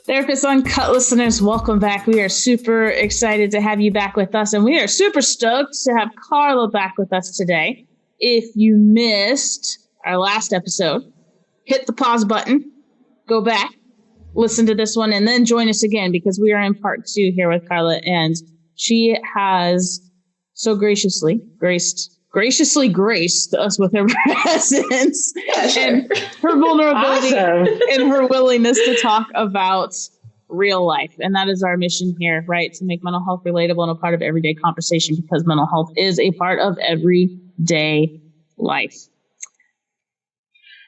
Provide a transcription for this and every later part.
Therapists Uncut listeners, welcome back. We are super excited to have you back with us, and we are super stoked to have Karlha back with us today. If you missed our last episode, hit the pause button, go back, listen to this one, and then join us again because we are in part 2 here with Karlha, and she has so graciously graced us with her presence and her vulnerability and her willingness to talk about real life. And that is our mission here, right? To make mental health relatable and a part of everyday conversation, because mental health is a part of everyday life.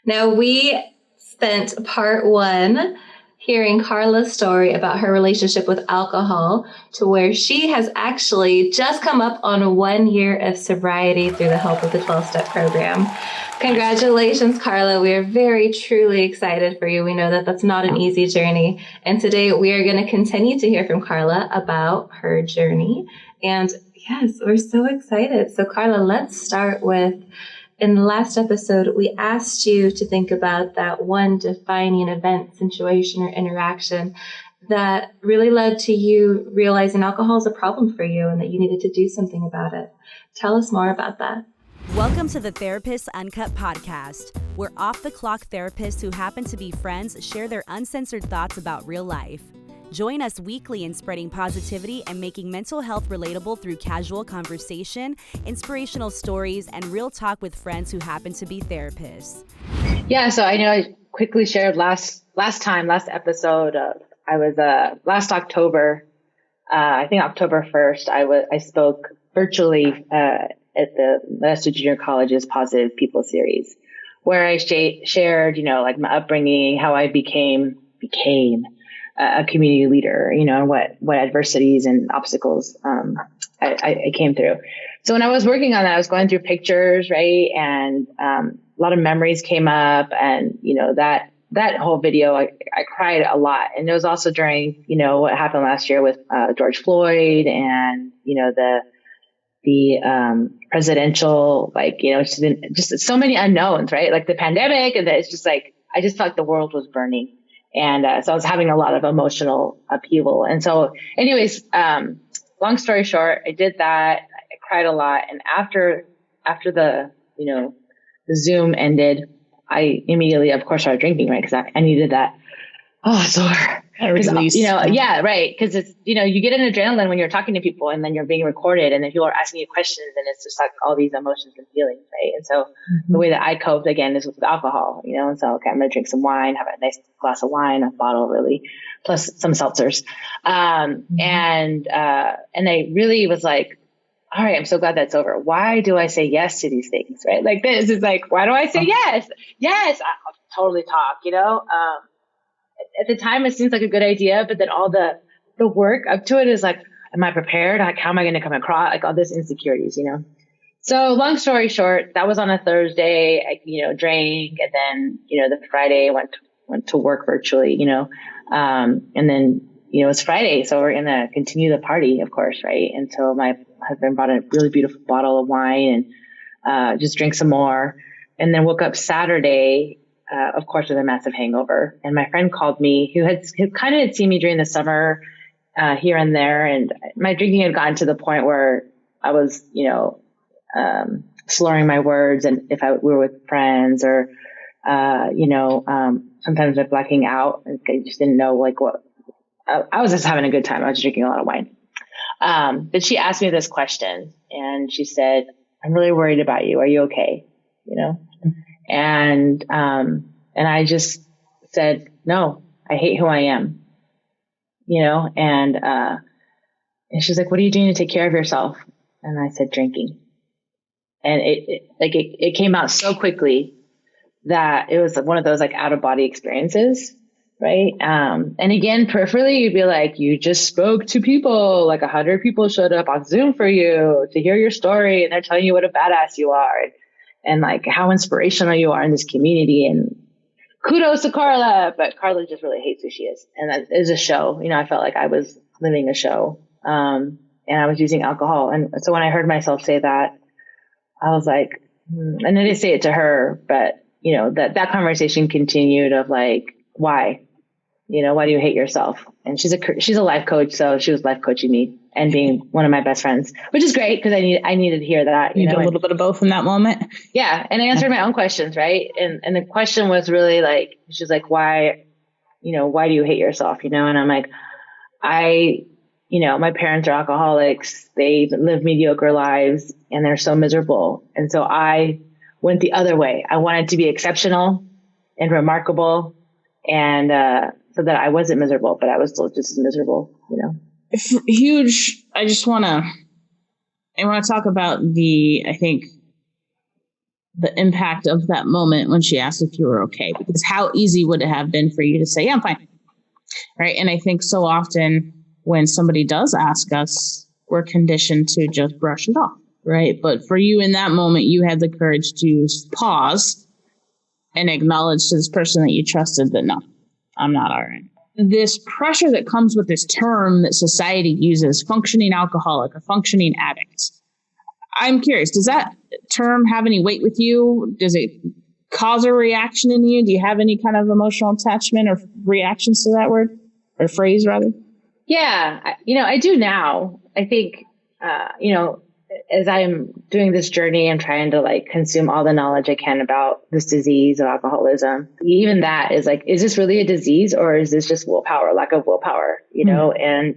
Now, we spent part 1 hearing Karlha's story about her relationship with alcohol, to where she has actually just come up on 1 year of sobriety through the help of the 12-step program. Congratulations, Karlha. We are very, truly excited for you. We know that that's not an easy journey. And today we are going to continue to hear from Karlha about her journey. And yes, we're so excited. So Karlha, let's start with, in the last episode, we asked you to think about that one defining event, situation, or interaction that really led to you realizing alcohol is a problem for you and that you needed to do something about it. Tell us more about that. Welcome to the Therapists Uncut Podcast, where off-the-clock therapists who happen to be friends share their uncensored thoughts about real life. Join us weekly in spreading positivity and making mental health relatable through casual conversation, inspirational stories, and real talk with friends who happen to be therapists. Yeah, so I know I quickly shared last episode. I was last October, I think October 1st. I spoke virtually at the Modesto Junior College's Positive People series, where I shared, like my upbringing, how I became a community leader, and what adversities and obstacles I came through. So when I was working on that, I was going through pictures, right? And a lot of memories came up, and that whole video, I cried a lot. And it was also during, what happened last year with George Floyd and, the presidential, just so many unknowns, right? Like the pandemic, and it's just like, I just felt like the world was burning. And so I was having a lot of emotional upheaval. And so anyways, long story short, I did that. I cried a lot. And after the, the Zoom ended, I immediately, of course, started drinking, right? Because I needed that. Oh, it's over. Yeah, right. Because it's, you get an adrenaline when you're talking to people, and then you're being recorded, and then people are asking you questions, and it's just like all these emotions and feelings, right? And so the way that I coped again is with alcohol, and so, okay, I'm going to drink some wine, have a nice glass of wine, a bottle really, plus some seltzers. And I really was like, all right, I'm so glad that's over. Why do I say yes to these things, right? Like this is like, why do I say yes? Yes, I'll totally talk, At the time, it seems like a good idea, but then all the work up to it is like, am I prepared? Like, how am I going to come across? Like all this insecurities, So long story short, that was on a Thursday. I, drank, and then the Friday went to work virtually, and then it's Friday, so we're going to continue the party, of course, right? And so my husband brought a really beautiful bottle of wine and just drank some more, and then woke up Saturday. Of course, with a massive hangover. And my friend called me, who kind of had seen me during the summer here and there. And my drinking had gotten to the point where I was, slurring my words. And if we were with friends or, sometimes I'm blacking out. I just didn't know what, I was just having a good time. I was drinking a lot of wine. But she asked me this question, and she said, I'm really worried about you. Are you okay? And I just said, no, I hate who I am, and she's like, what are you doing to take care of yourself? And I said, drinking. And it came out so quickly that it was one of those like out of body experiences. Right. And again, peripherally, you'd be like, you just spoke to people, like 100 people showed up on Zoom for you to hear your story. And they're telling you what a badass you are. And like how inspirational you are in this community, and kudos to Karlha, but Karlha just really hates who she is. And that is a show. I felt like I was living a show. And I was using alcohol. And so when I heard myself say that, I was like, and I didn't say it to her, but that conversation continued of like, why? Why do you hate yourself? And she's a life coach. So she was life coaching me and being one of my best friends, which is great because I needed to hear that. You need a little bit of both in that moment. Yeah. And I answered my own questions. Right. And the question was really like, she's like, why do you hate yourself? And I'm like, my parents are alcoholics. They live mediocre lives and they're so miserable. And so I went the other way. I wanted to be exceptional and remarkable and, so that I wasn't miserable, but I was still just as miserable, Huge. I want to talk about I think the impact of that moment when she asked if you were okay, because how easy would it have been for you to say, yeah, I'm fine. Right. And I think so often when somebody does ask us, we're conditioned to just brush it off. Right. But for you in that moment, you had the courage to pause and acknowledge to this person that you trusted that no, I'm not all right. This pressure that comes with this term that society uses, functioning alcoholic or functioning addict. I'm curious, does that term have any weight with you? Does it cause a reaction in you? Do you have any kind of emotional attachment or reactions to that word or phrase rather? Yeah, I do now. I think, as I'm doing this journey, I'm trying to like consume all the knowledge I can about this disease of alcoholism. Even that is like, is this really a disease or is this just lack of willpower, And,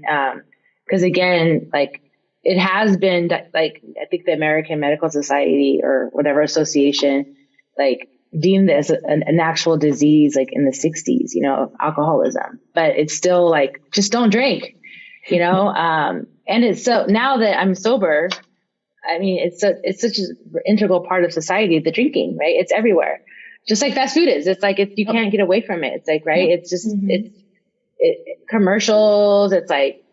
cause again, like it has been like, I think the American Medical Society or whatever association, like deemed this an actual disease, like in the 60s, of alcoholism, but it's still like, just don't drink, and it's so now that I'm sober, I mean, it's such an integral part of society, the drinking, right? It's everywhere. Just like fast food is. It's like, you can't get away from it. It's like, right. It's just, it's commercials. It's like,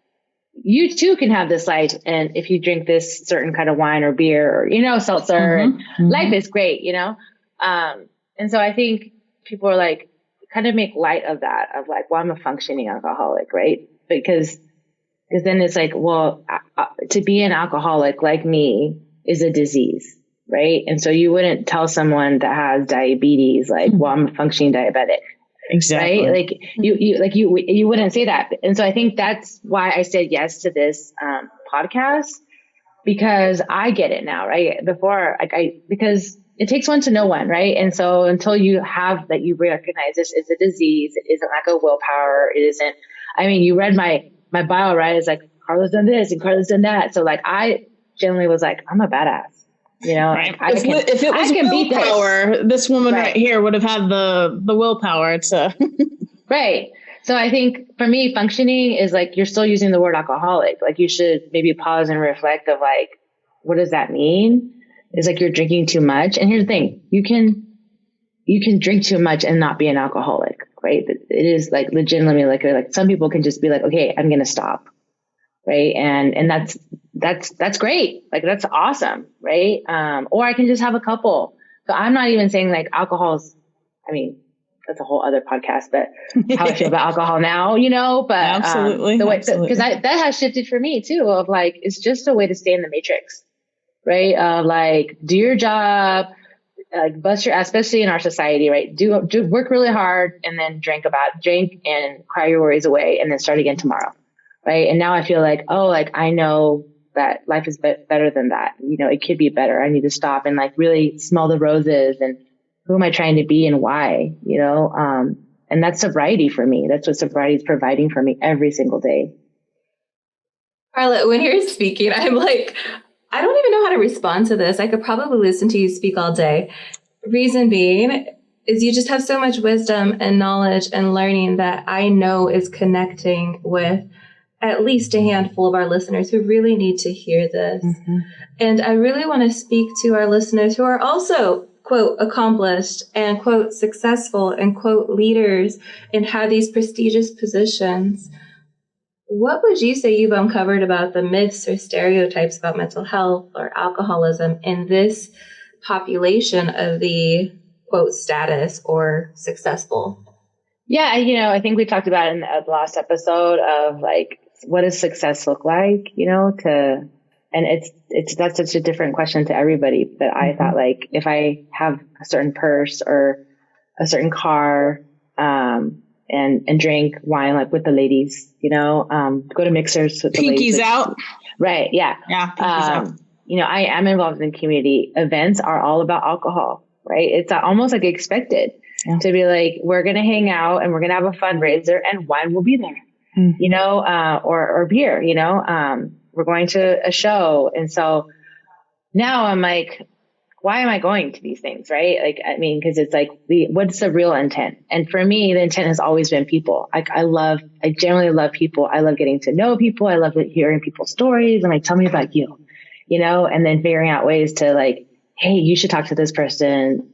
you too can have this life. And if you drink this certain kind of wine or beer or, seltzer, and life is great, and so I think people are like, kind of make light of that, of like, well, I'm a functioning alcoholic, right? Because then it's like, well, to be an alcoholic like me is a disease, right? And so you wouldn't tell someone that has diabetes, like, well, I'm a functioning diabetic. Exactly. Right? Like you wouldn't say that. And so I think that's why I said yes to this podcast, because I get it now, right? Before, because it takes one to know one, right? And so until you have that, you recognize this is a disease, it isn't like a willpower, it isn't. I mean, you read my bio, right? It's like, Karlha's done this and Karlha's done that. So like, I generally was like, I'm a badass, Right. If it was willpower, this woman right here would have had the willpower to. Right. So I think for me, functioning is like, you're still using the word alcoholic. Like you should maybe pause and reflect of like, what does that mean? It's like you're drinking too much. And here's the thing, you can drink too much and not be an alcoholic, right? It is like legitimately like some people can just be like, okay, I'm going to stop. Right. And that's great. Like, that's awesome. Right. Or I can just have a couple. So I'm not even saying like alcohol's, I mean, that's a whole other podcast, but how I feel about alcohol now, but absolutely. The way, because that has shifted for me too, of like, it's just a way to stay in the matrix, right? Like, do your job, like bust your ass, especially in our society, right? Do work really hard and then drink and cry your worries away and then start again tomorrow. Right. And now I feel like, I know that life is better than that. It could be better. I need to stop and like really smell the roses and who am I trying to be and why, and that's sobriety for me. That's what sobriety is providing for me every single day. Karlha, when you're speaking, I'm like, I don't even know how to respond to this. I could probably listen to you speak all day. Reason being is you just have so much wisdom and knowledge and learning that I know is connecting with at least a handful of our listeners who really need to hear this. Mm-hmm. And I really want to speak to our listeners who are also, quote, accomplished and, quote, successful and, quote, leaders and have these prestigious positions. What would you say you've uncovered about the myths or stereotypes about mental health or alcoholism in this population of the, quote, status or successful? Yeah, I think we talked about it in the last episode of like, what does success look like, and that's such a different question to everybody. But I thought like, if I have a certain purse or a certain car, and drink wine, like with the ladies, go to mixers with the ladies. Pinkies out. Right. Yeah. Yeah. Pinkies out. I am involved in community events are all about alcohol, right? It's almost like expected to be like, we're going to hang out and we're going to have a fundraiser and wine will be there, or beer, we're going to a show. And so now I'm like, why am I going to these things? Right. Like, I mean, cause it's like, what's the real intent? And for me, the intent has always been people. Like I generally love people. I love getting to know people. I love hearing people's stories. I'm like, tell me about you, and then figuring out ways to like, hey, you should talk to this person,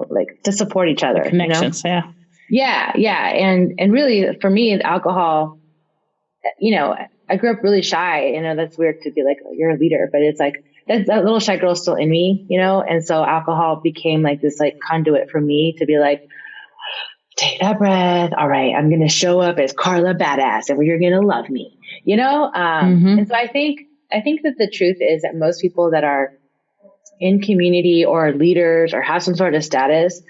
like to support each other. Connections. Yeah. Yeah. Yeah. And really for me, alcohol, I grew up really shy. That's weird to be like, oh, you're a leader, but it's like, that little shy girl still in me, and so alcohol became like this like conduit for me to be like, take that breath. All right, I'm going to show up as Karlha Badass and you're going to love me, And so I think that the truth is that most people that are in community or leaders or have some sort of status,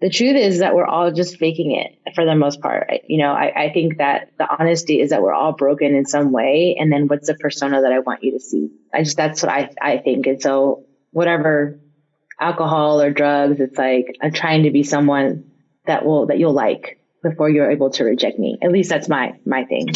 the truth is that we're all just faking it for the most part. I think that the honesty is that we're all broken in some way. And then what's the persona that I want you to see? That's what I think. And so whatever alcohol or drugs, it's like, I'm trying to be someone that you'll like before you're able to reject me. At least that's my thing,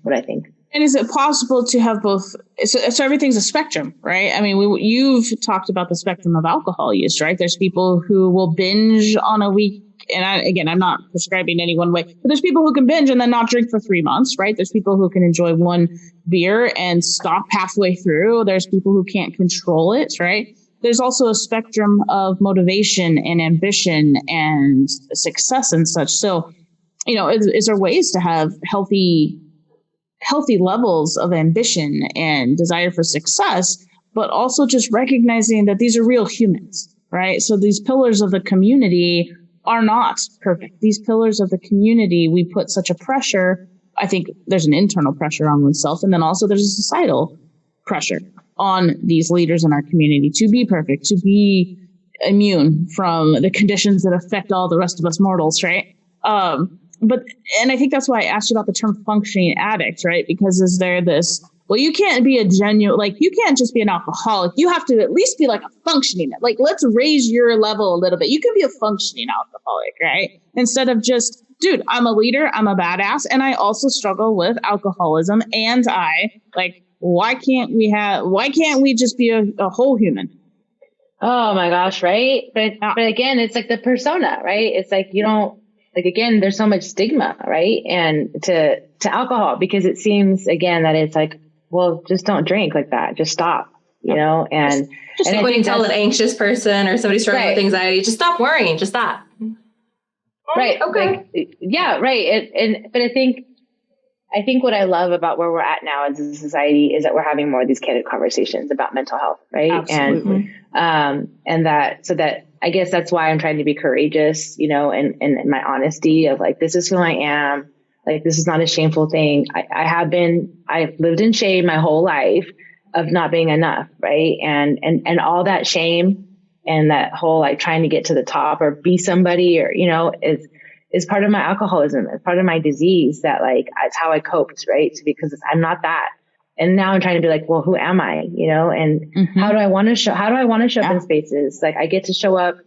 what I think. And is it possible to have both? So everything's a spectrum, right? I mean, you've talked about the spectrum of alcohol use, right? There's people who will binge on a week. And I'm not prescribing any one way, but there's people who can binge and then not drink for 3 months, right? There's people who can enjoy one beer and stop halfway through. There's people who can't control it, right? There's also a spectrum of motivation and ambition and success and such. So, is there ways to have healthy levels of ambition and desire for success, but also just recognizing that these are real humans, right? So these pillars of the community are not perfect. These pillars of the community, we put such a pressure. I think there's an internal pressure on oneself, and then also there's a societal pressure on these leaders in our community to be perfect, to be immune from the conditions that affect all the rest of us mortals, right? And I think that's why I asked you about the term functioning addict, right? Because is there this, well, you can't be a genuine, like you can't just be an alcoholic. You have to at least be like a functioning, like let's raise your level a little bit. You can be a functioning alcoholic, right? Instead of just, dude, I'm a leader, I'm a badass, and I also struggle with alcoholism. And why can't we just be a whole human? Oh my gosh, right? But again, it's like the persona, right? It's like you don't, like, again, there's so much stigma, right? And to alcohol, because it seems, again, that it's like, well, just don't drink like that. Just stop, and just like when you tell an anxious person or somebody struggling with anxiety, just stop worrying, just stop. Right. Okay. Yeah. Right. But I think what I love about where we're at now as a society is that we're having more of these candid conversations about mental health. Right. Absolutely. And that I guess that's why I'm trying to be courageous, and my honesty of like, this is who I am. Like, this is not a shameful thing. I've lived in shame my whole life of not being enough. Right. And all that shame and that whole, like, trying to get to the top or be somebody or, is part of my alcoholism. It's part of my disease that, like, it's how I coped. Right. Because I'm not that. And now I'm trying to be like, well, who am I? And how do I want to show up in spaces? Like, I get to show up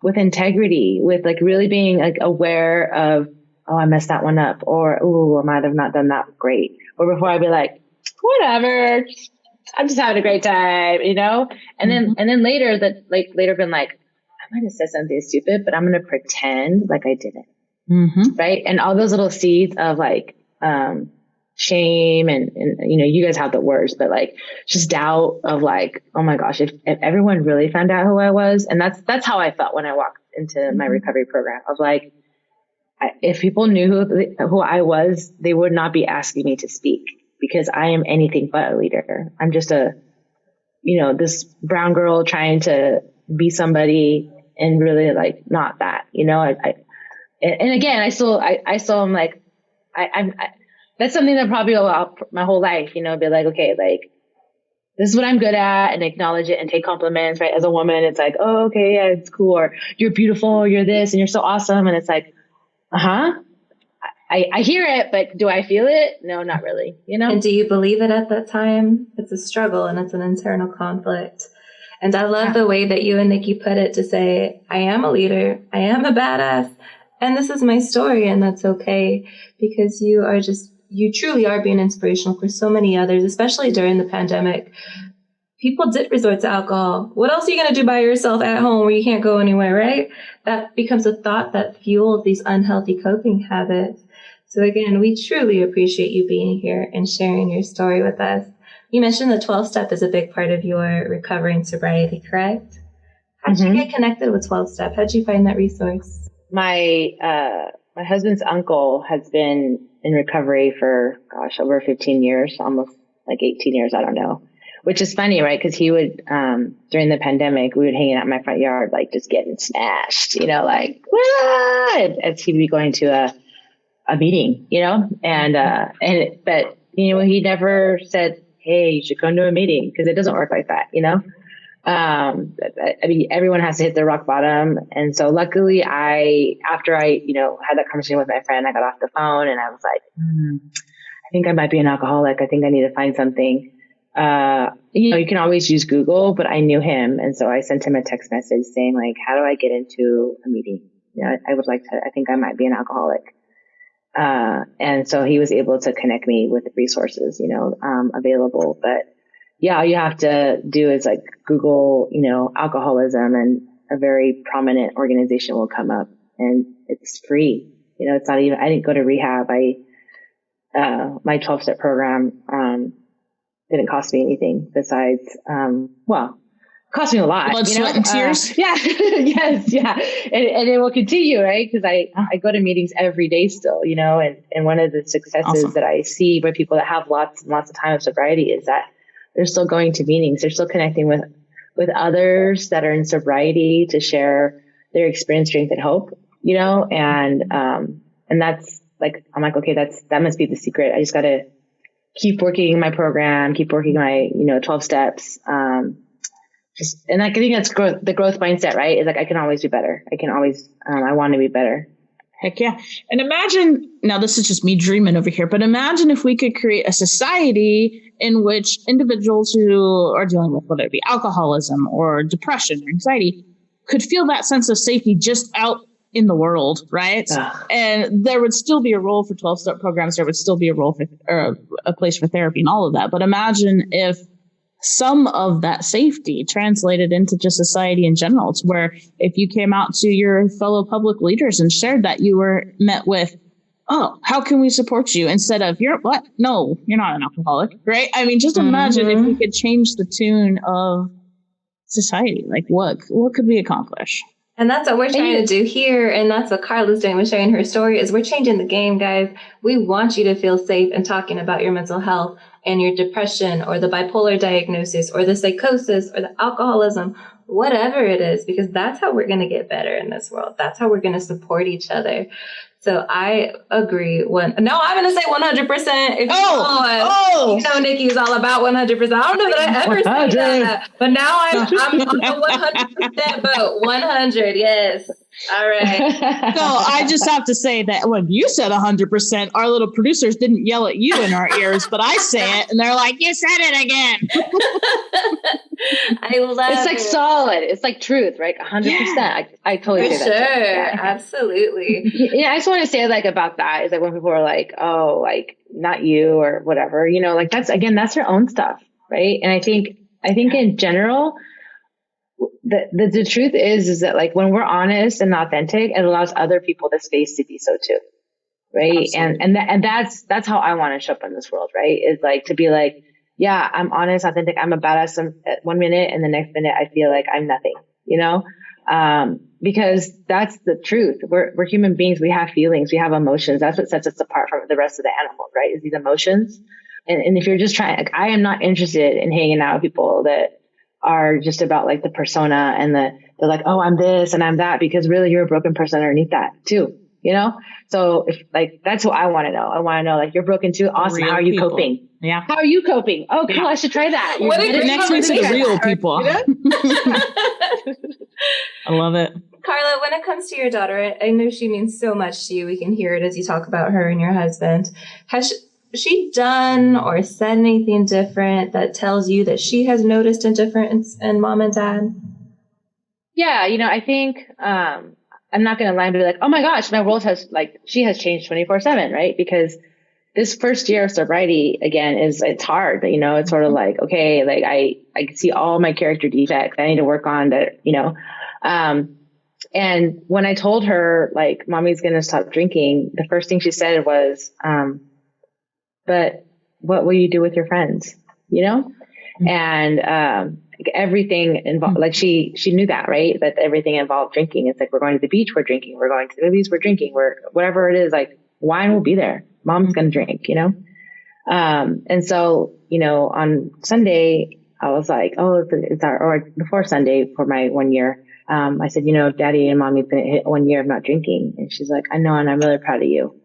with integrity, with like really being like aware of, oh, I messed that one up, or, oh, I might have not done that great. Or before I'd be like, whatever, I'm just having a great time, And then later been like, I might have said something stupid, but I'm going to pretend like I didn't. Right. And all those little seeds of like, shame and you guys have the worst, but like just doubt of like, oh my gosh, if everyone really found out who I was. And that's how I felt when I walked into my recovery program of like, if people knew who I was, they would not be asking me to speak because I am anything but a leader. I'm just this brown girl trying to be somebody and really like not that, and again, I still am like, that's something that probably my whole life, be like, okay, like this is what I'm good at, and acknowledge it and take compliments, right? As a woman, it's like, oh, okay, yeah, it's cool. Or you're beautiful, or you're this, and you're so awesome. And it's like, I I hear it, but do I feel it? No, not really, you know? And do you believe it at that time? It's a struggle and it's an internal conflict. And I love the way that you and Nikki put it, to say, I am a leader, I am a badass, and this is my story, and that's okay, because you truly are being inspirational for so many others, especially during the pandemic. People did resort to alcohol. What else are you going to do by yourself at home where you can't go anywhere, right? That becomes a thought that fuels these unhealthy coping habits. So again, we truly appreciate you being here and sharing your story with us. You mentioned the 12-step is a big part of your recovery and sobriety, correct? How'd you get connected with 12-step? How'd you find that resource? My husband's uncle has been in recovery for, over 15 years, almost like 18 years. I don't know, which is funny, right? Cause he would, during the pandemic, we would hang out in my front yard, like just getting smashed, you know, like, as he'd be going to a meeting, you know, but you know, he never said, hey, you should come to a meeting, because it doesn't work like that, you know? I mean, everyone has to hit their rock bottom. And so luckily after I, you know, had that conversation with my friend, I got off the phone and I was like, I think I might be an alcoholic. I think I need to find something. You know, you can always use Google, but I knew him. And so I sent him a text message saying, like, how do I get into a meeting? You know, I think I might be an alcoholic. And so he was able to connect me with resources, you know, available. But yeah, all you have to do is like Google, you know, alcoholism, and a very prominent organization will come up, and it's free. You know, it's not even, I didn't go to rehab. My 12-step program, didn't cost me anything besides, cost me a lot. Blood, sweat, and tears. Yeah. Yes. Yeah. And it will continue, right? Because I go to meetings every day still, you know, and one of the successes that I see by people that have lots and lots of time of sobriety is that they're still going to meetings. They're still connecting with others that are in sobriety to share their experience, strength, and hope, you know, and that's like, I'm like, okay, that must be the secret. I just got to keep working my program, keep working my, you know, 12 steps. And I think that's the growth mindset, right? Is like, I can always do better. I can always, I want to be better. Heck yeah. And imagine, now this is just me dreaming over here, but imagine if we could create a society in which individuals who are dealing with, whether it be alcoholism or depression or anxiety, could feel that sense of safety just out in the world, right? And there would still be a role for 12-step programs. There would still be a role for, or a place for therapy and all of that. But imagine if some of that safety translated into just society in general. It's where if you came out to your fellow public leaders and shared that, you were met with, oh, how can we support you? Instead of, you're what? No, you're not an alcoholic, right? I mean, just imagine if we could change the tune of society. Like what could we accomplish? And that's what we're trying to do here. And that's what Karlha's doing with sharing her story, is we're changing the game, guys. We want you to feel safe in talking about your mental health and your depression or the bipolar diagnosis or the psychosis or the alcoholism, whatever it is, because that's how we're going to get better in this world. That's how we're going to support each other. So I agree. I'm going to say 100%. You know, Nikki's all about 100%. I don't know that I ever said that, but now I'm on the 100% boat. 100, yes. All right. So I just have to say that when you said 100%, our little producers didn't yell at you in our ears, but I say it and they're like, you said it again. I love it. It's like solid. It's like truth, right? 100%. Yeah. I totally say that. Sure. Yeah. Absolutely. Yeah. I just want to say like about that is like when people are like, oh, like not you or whatever, you know, like that's their own stuff. Right. And I think in general, the truth is that like when we're honest and authentic, it allows other people the space to be so too. Right. Absolutely. And that's how I want to show up in this world. Right. Is like to be like, yeah, I'm honest, authentic. I'm a badass at 1 minute, and the next minute I feel like I'm nothing, you know? Because that's the truth. We're human beings. We have feelings. We have emotions. That's what sets us apart from the rest of the animals, right? Is these emotions. And if you're just trying, like, I am not interested in hanging out with people that are just about like the persona and they're like, oh, I'm this and I'm that, because really you're a broken person underneath that too, you know? So if like, that's what I want to know. I want to know, like, you're broken too. Awesome. How are you coping? Yeah. How are you coping? Oh, cool. Yeah. I should try that. What if next week's the real people? You know? I love it. Karlha, when it comes to your daughter, I know she means so much to you. We can hear it as you talk about her and your husband. Has she done or said anything different that tells you that she has noticed a difference in mom and dad? Yeah, I think I'm not going to lie and be like, oh my gosh, my world she has changed 24/7, right? Because this first year of sobriety, again, it's hard. It's sort of like, okay, like I see all my character defects I need to work on that, and when I told her, like, mommy's going to stop drinking, the first thing she said was, but what will you do with your friends? Mm-hmm. And, everything involved, like she knew that, right? That everything involved drinking. It's like, we're going to the beach, we're drinking, we're going to the movies, we're drinking, whatever it is, like wine will be there. Mom's going to drink, and so, on Sunday, I was like, oh, or before Sunday for my 1 year, I said, Daddy and Mommy's going to hit 1 year of not drinking. And she's like, I know. And I'm really proud of you,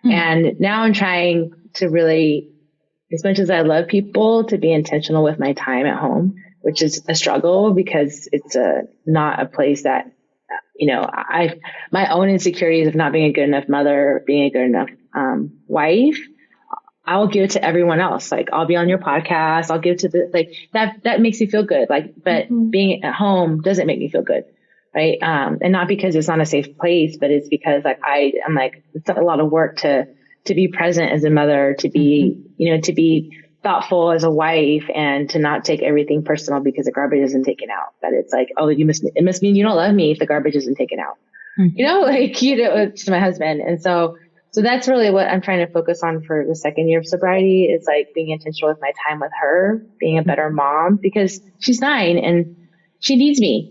and now I'm trying to really, as much as I love people, to be intentional with my time at home, which is a struggle because it's not a place that, my own insecurities of not being a good enough mother, being a good enough wife, I'll give it to everyone else. Like, I'll be on your podcast. I'll give it to that makes me feel good. Like, but being at home doesn't make me feel good. Right. And not because it's not a safe place, but it's because I'm like, it's a lot of work to be present as a mother, to be, to be thoughtful as a wife, and to not take everything personal because the garbage isn't taken out. That it's like, oh, it must mean you don't love me if the garbage isn't taken out. To my husband. And so that's really what I'm trying to focus on for the second year of sobriety, is like being intentional with my time with her, being a better mom, because she's 9 and she needs me,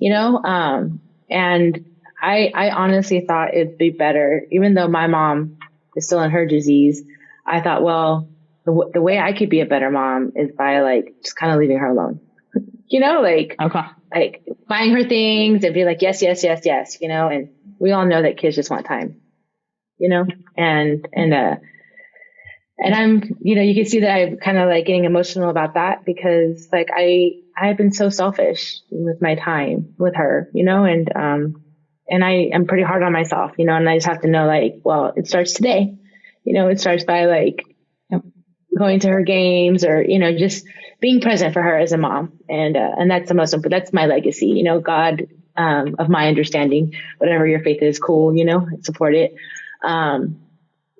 and I honestly thought it'd be better, even though my mom is still in her disease. I thought, well, the way I could be a better mom is by like just kind of leaving her alone, okay, like buying her things and be like, yes, yes, yes, yes, and we all know that kids just want time, and I'm, you can see that I'm kind of like getting emotional about that, because like I've been so selfish with my time with her, and I am pretty hard on myself, and I just have to know, like, well, it starts today, it starts by like going to her games, or, just being present for her as a mom. And that's the most important, that's my legacy, God, of my understanding, whatever your faith is, cool, support it.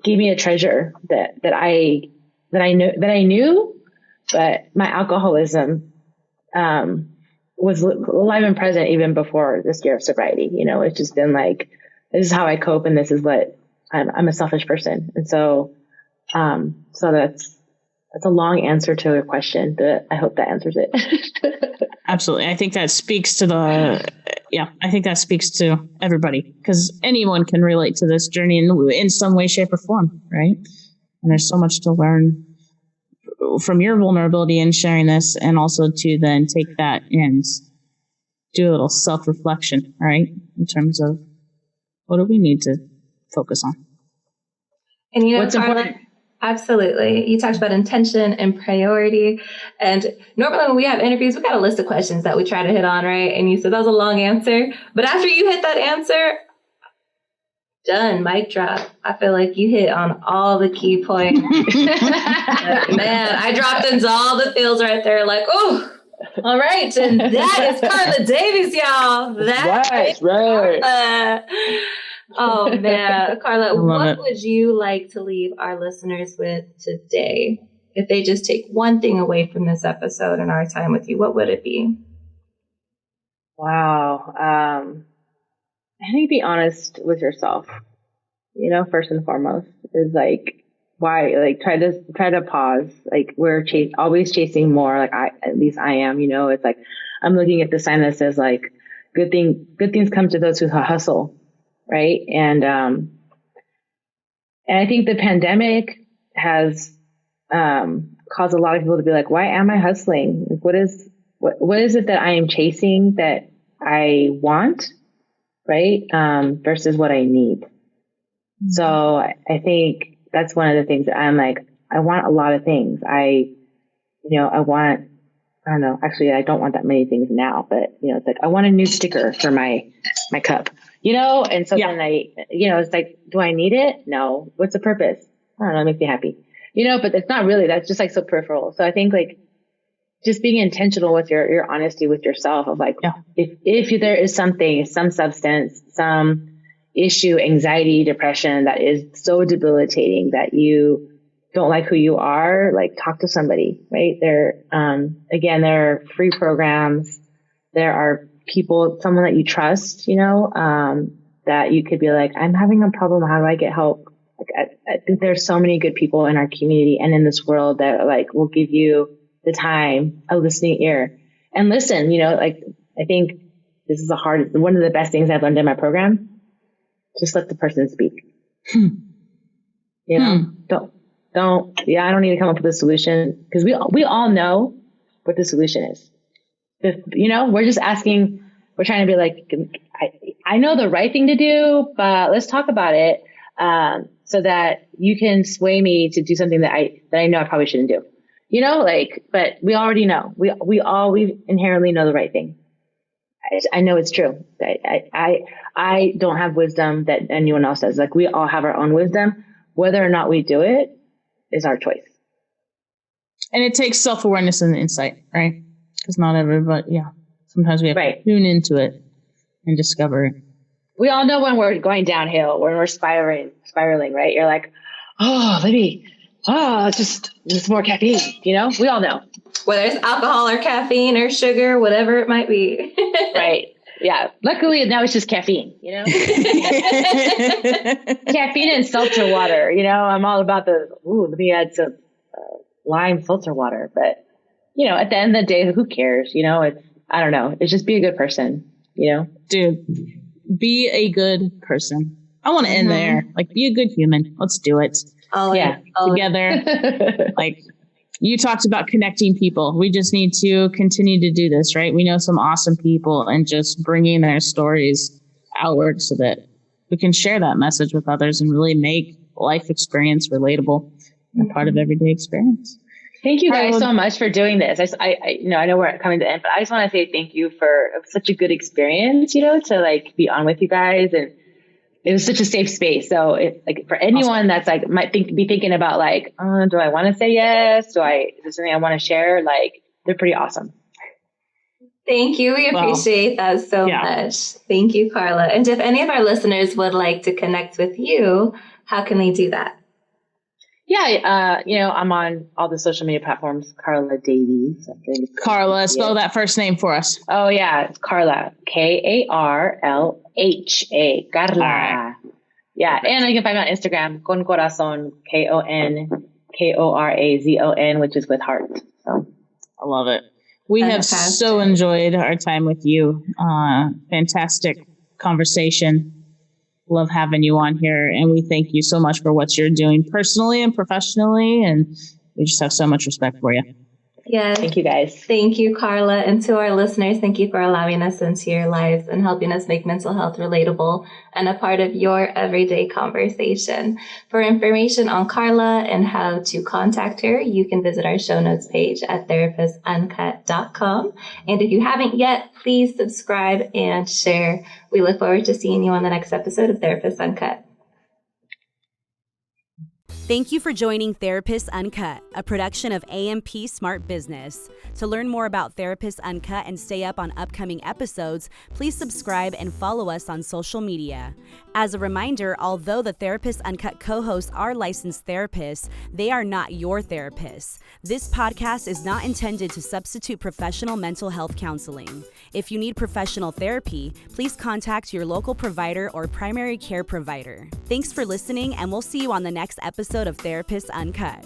Gave me a treasure that I knew, but my alcoholism, was alive and present even before this year of sobriety. It's just been like, this is how I cope, and this is what I'm a selfish person. And so that's a long answer to a question, but I hope that answers it. Absolutely. I think that speaks to everybody, because anyone can relate to this journey in some way, shape, or form, right? And there's so much to learn from your vulnerability in sharing this, and also to then take that and do a little self-reflection, right? In terms of what do we need to focus on? And what's important? Absolutely. You talked about intention and priority. And normally when we have interviews, we got a list of questions that we try to hit on, right? And you said that was a long answer. But after you hit that answer, done, mic drop. I feel like you hit on all the key points. Man, I dropped into all the feels right there. Like, oh, all right. And that is Karlha Davies, y'all. That's right. Oh, man. Karlha, what would you like to leave our listeners with today? If they just take one thing away from this episode and our time with you, what would it be? Wow. I think be honest with yourself, first and foremost, is like, why, like, try to pause. Like, we're always chasing more. Like, at least I am, it's like, I'm looking at the sign that says like, good things come to those who hustle. Right. And I think the pandemic has, caused a lot of people to be like, why am I hustling? Like, what is it that I am chasing that I want? Right. Versus what I need. Mm-hmm. So I think that's one of the things that I'm like, I want a lot of things. I want I don't know. Actually, I don't want that many things now, but it's like, I want a new sticker for my cup, and so then it's like, do I need it? No. What's the purpose? I don't know. It makes me happy, but it's not really, that's just like so peripheral. So I think like just being intentional with your honesty with yourself of like, if there is something, some substance, some issue, anxiety, depression that is so debilitating that you don't like who you are, like talk to somebody, right? There are free programs. There are people, someone that you trust, that you could be like, I'm having a problem. How do I get help? Like, I think there's so many good people in our community and in this world that like will give you the time, a listening ear, and listen. Like I think this is one of the best things I've learned in my program. Just let the person speak. I don't need to come up with a solution because we all know what the solution is. We're just asking, we're trying to be like, I know the right thing to do, but let's talk about it. So that you can sway me to do something that I know I probably shouldn't do, but we already know, we inherently know the right thing. I know it's true. I don't have wisdom that anyone else does. Like we all have our own wisdom. Whether or not we do it is our choice. And it takes self-awareness and insight, right? Because not everybody, sometimes we have to tune into it and discover it. We all know when we're going downhill, when we're spiraling, right? You're like, just more caffeine, we all know. Whether it's alcohol or caffeine or sugar, whatever it might be. Right. Yeah. Luckily now it's just caffeine, caffeine and seltzer water, I'm all about let me add some lime seltzer water. But, at the end of the day, who cares? I don't know. It's just be a good person, Dude, be a good person. I want to end there. Like, be a good human. Let's do it. Together. Like, you talked about connecting people. We just need to continue to do this, right? We know some awesome people and just bringing their stories outward so that we can share that message with others and really make life experience relatable and part of everyday experience. Thank you guys so much for doing this. I know we're coming to the end, but I just want to say thank you for such a good experience, to like be on with you guys, and it was such a safe space. So for anyone that's like might be thinking about like, do I want to say yes? Is there something I want to share? Like, they're pretty awesome. Thank you. We appreciate that so much. Thank you, Karlha. And if any of our listeners would like to connect with you, how can they do that? Yeah, I'm on all the social media platforms. Karlha Davies. Karlha, spell that first name for us. Oh yeah, it's Karlha. Karlha. Karlha. Right. Yeah, and you can find me on Instagram. Con Corazon. KONKORAZON, which is with heart. So I love it. We have so enjoyed our time with you. Fantastic conversation. Love having you on here, and we thank you so much for what you're doing personally and professionally, and we just have so much respect for you. Yes. Thank you, guys. Thank you, Karlha. And to our listeners, thank you for allowing us into your lives and helping us make mental health relatable and a part of your everyday conversation. For information on Karlha and how to contact her, you can visit our show notes page at therapistuncut.com. And if you haven't yet, please subscribe and share. We look forward to seeing you on the next episode of Therapists Uncut. Thank you for joining Therapists Uncut, a production of AMP Smart Business. To learn more about Therapists Uncut and stay up on upcoming episodes, please subscribe and follow us on social media. As a reminder, although the Therapists Uncut co-hosts are licensed therapists, they are not your therapists. This podcast is not intended to substitute professional mental health counseling. If you need professional therapy, please contact your local provider or primary care provider. Thanks for listening, and we'll see you on the next episode of Therapists Uncut.